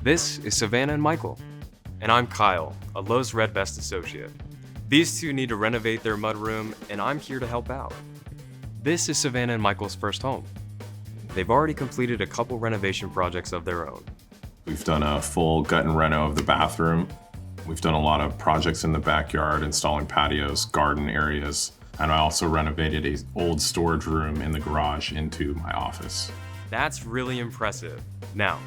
This is Savannah and Michael, and I'm Kyle, a Lowe's Red Vest associate. These two need to renovate their mudroom, and I'm here to help out. This is Savannah and Michael's first home. They've already completed a couple renovation projects of their own. We've done a full gut and reno of the bathroom. We've done a lot of projects in the backyard, installing patios, garden areas, and I also renovated an old storage room in the garage into my office. That's really impressive. Now,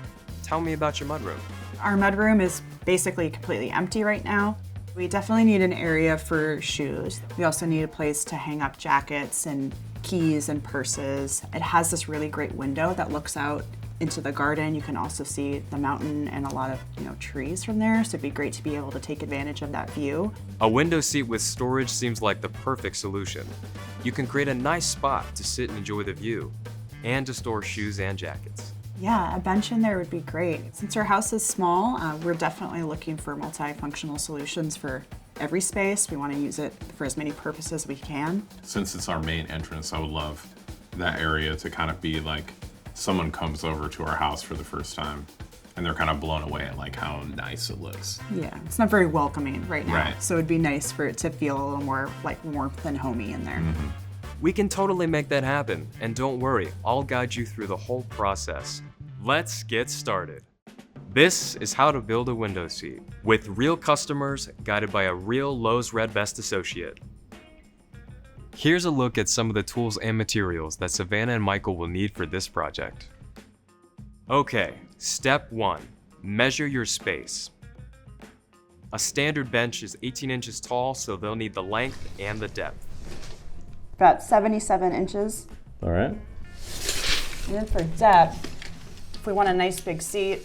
tell me about your mudroom. Our mudroom is basically completely empty right now. We definitely need an area for shoes. We also need a place to hang up jackets and keys and purses. It has this really great window that looks out into the garden. You can also see the mountain and a lot of trees from there, so it'd be great to be able to take advantage of that view. A window seat with storage seems like the perfect solution. You can create a nice spot to sit and enjoy the view, and to store shoes and jackets. Yeah, a bench in there would be great. Since our house is small, we're definitely looking for multifunctional solutions for every space. We want to use it for as many purposes as we can. Since it's our main entrance, I would love that area to kind of be like someone comes over to our house for the first time and they're kind of blown away at like how nice it looks. Yeah, it's not very welcoming right now. Right. So it'd be nice for it to feel a little more like warmth and homey in there. Mm-hmm. We can totally make that happen, and don't worry, I'll guide you through the whole process. Let's get started. This is how to build a window seat with real customers guided by a real Lowe's Red Vest associate. Here's a look at some of the tools and materials that Savannah and Michael will need for this project. Okay, step 1, measure your space. A standard bench is 18 inches tall, so they'll need the length and the depth. About 77 inches. All right. And then for depth, if we want a nice big seat,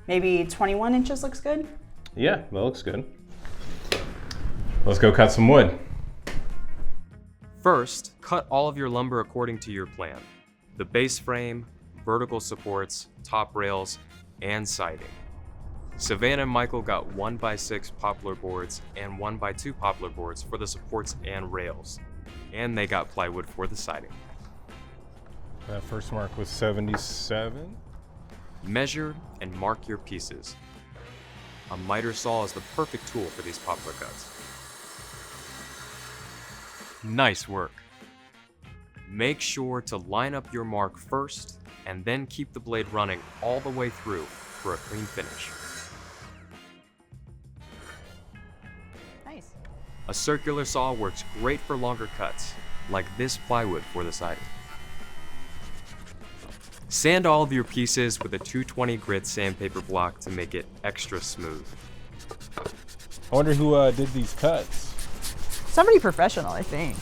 maybe 21 inches looks good. Yeah, that looks good. Let's go cut some wood. First, cut all of your lumber according to your plan. The base frame, vertical supports, top rails, and siding. Savannah and Michael got 1x6 poplar boards and 1x2 poplar boards for the supports and rails. And they got plywood for the siding. That first mark was 77. Measure and mark your pieces. A miter saw is the perfect tool for these poplar cuts. Nice work. Make sure to line up your mark first and then keep the blade running all the way through for a clean finish. Nice. A circular saw works great for longer cuts, like this plywood for the siding. Sand all of your pieces with a 220 grit sandpaper block to make it extra smooth. I wonder who did these cuts. Somebody professional, I think.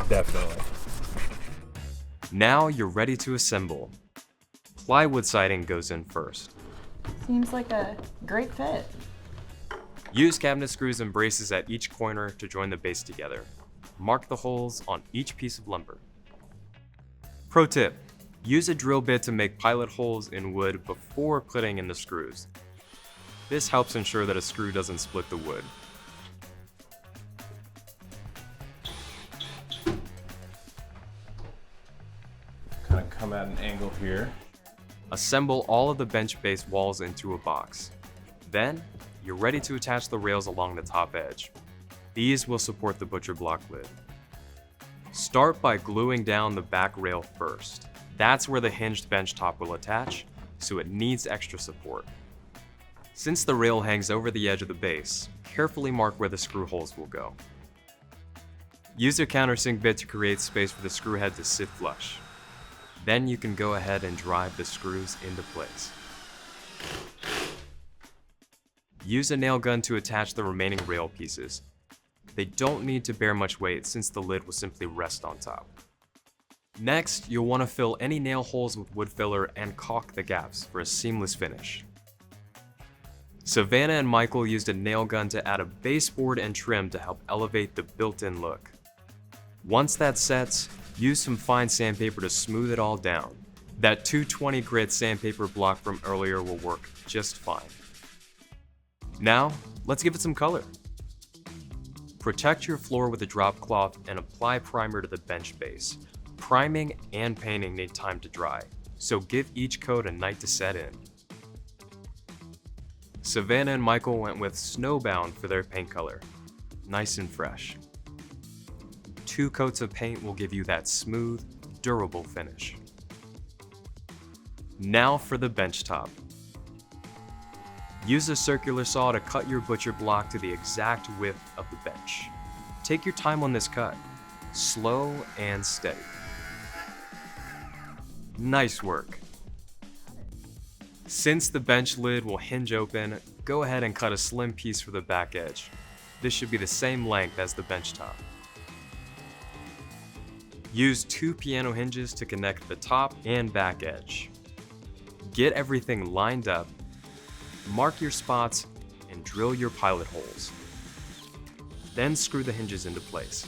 Definitely. Now you're ready to assemble. Plywood siding goes in first. Seems like a great fit. Use cabinet screws and braces at each corner to join the base together. Mark the holes on each piece of lumber. Pro tip, use a drill bit to make pilot holes in wood before putting in the screws. This helps ensure that a screw doesn't split the wood. Kind of come at an angle here. Assemble all of the bench base walls into a box. Then, you're ready to attach the rails along the top edge. These will support the butcher block lid. Start by gluing down the back rail first. That's where the hinged bench top will attach, so it needs extra support. Since the rail hangs over the edge of the base, carefully mark where the screw holes will go. Use your countersink bit to create space for the screw head to sit flush. Then you can go ahead and drive the screws into place. Use a nail gun to attach the remaining rail pieces. They don't need to bear much weight since the lid will simply rest on top. Next, you'll want to fill any nail holes with wood filler and caulk the gaps for a seamless finish. Savannah and Michael used a nail gun to add a baseboard and trim to help elevate the built-in look. Once that sets, use some fine sandpaper to smooth it all down. That 220 grit sandpaper block from earlier will work just fine. Now, let's give it some color. Protect your floor with a drop cloth and apply primer to the bench base. Priming and painting need time to dry, so give each coat a night to set in. Savannah and Michael went with Snowbound for their paint color. Nice and fresh. 2 coats of paint will give you that smooth, durable finish. Now for the bench top. Use a circular saw to cut your butcher block to the exact width of the bench. Take your time on this cut, slow and steady. Nice work. Since the bench lid will hinge open, go ahead and cut a slim piece for the back edge. This should be the same length as the bench top. Use 2 piano hinges to connect the top and back edge. Get everything lined up, mark your spots, and drill your pilot holes. Then screw the hinges into place.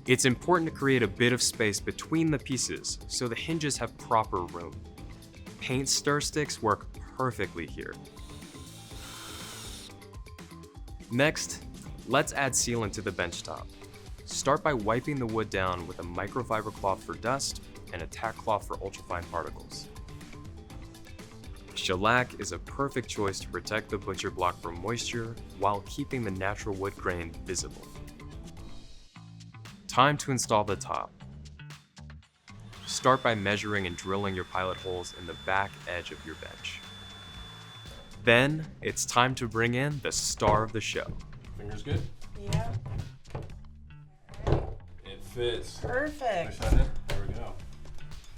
It's important to create a bit of space between the pieces so the hinges have proper room. Paint stir sticks work perfectly here. Next, let's add sealant to the bench top. Start by wiping the wood down with a microfiber cloth for dust and a tack cloth for ultrafine particles. Shellac is a perfect choice to protect the butcher block from moisture while keeping the natural wood grain visible. Time to install the top. Start by measuring and drilling your pilot holes in the back edge of your bench. Then, it's time to bring in the star of the show. Fingers good? Yep. It fits. Perfect. There we go.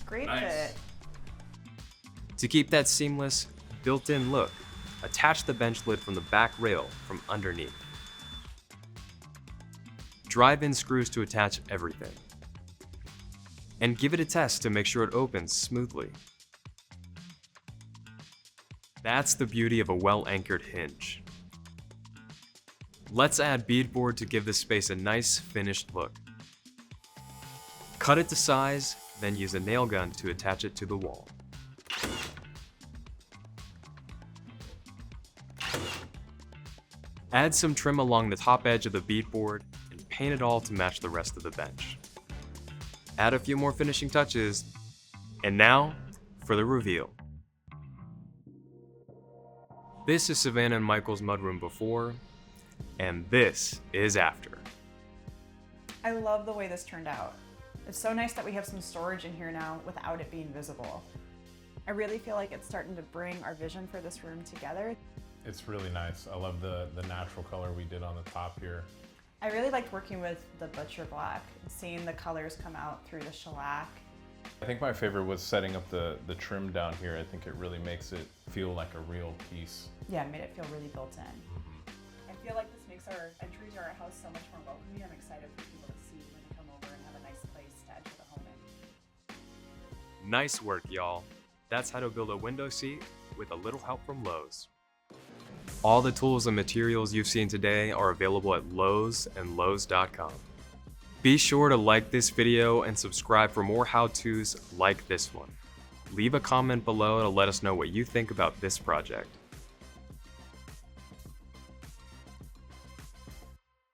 Great Nice. fit. To keep that seamless, built-in look, attach the bench lid from the back rail from underneath. Drive in screws to attach everything. And give it a test to make sure it opens smoothly. That's the beauty of a well-anchored hinge. Let's add beadboard to give this space a nice finished look. Cut it to size, then use a nail gun to attach it to the wall. Add some trim along the top edge of the beadboard and paint it all to match the rest of the bench. Add a few more finishing touches, and now for the reveal. This is Savannah and Michael's mudroom before, and this is after. I love the way this turned out. It's so nice that we have some storage in here now without it being visible. I really feel like it's starting to bring our vision for this room together. It's really nice. I love the natural color we did on the top here. I really liked working with the butcher block and seeing the colors come out through the shellac. I think my favorite was setting up the trim down here. I think it really makes it feel like a real piece. Yeah, it made it feel really built in. I feel like this makes our entry to our house so much more welcoming. I'm excited for people to see when they come over and have a nice place to enter the home in. Nice work, y'all. That's how to build a window seat with a little help from Lowe's. All the tools and materials you've seen today are available at Lowe's and Lowes.com. Be sure to like this video and subscribe for more how-tos like this one. Leave a comment below to let us know what you think about this project.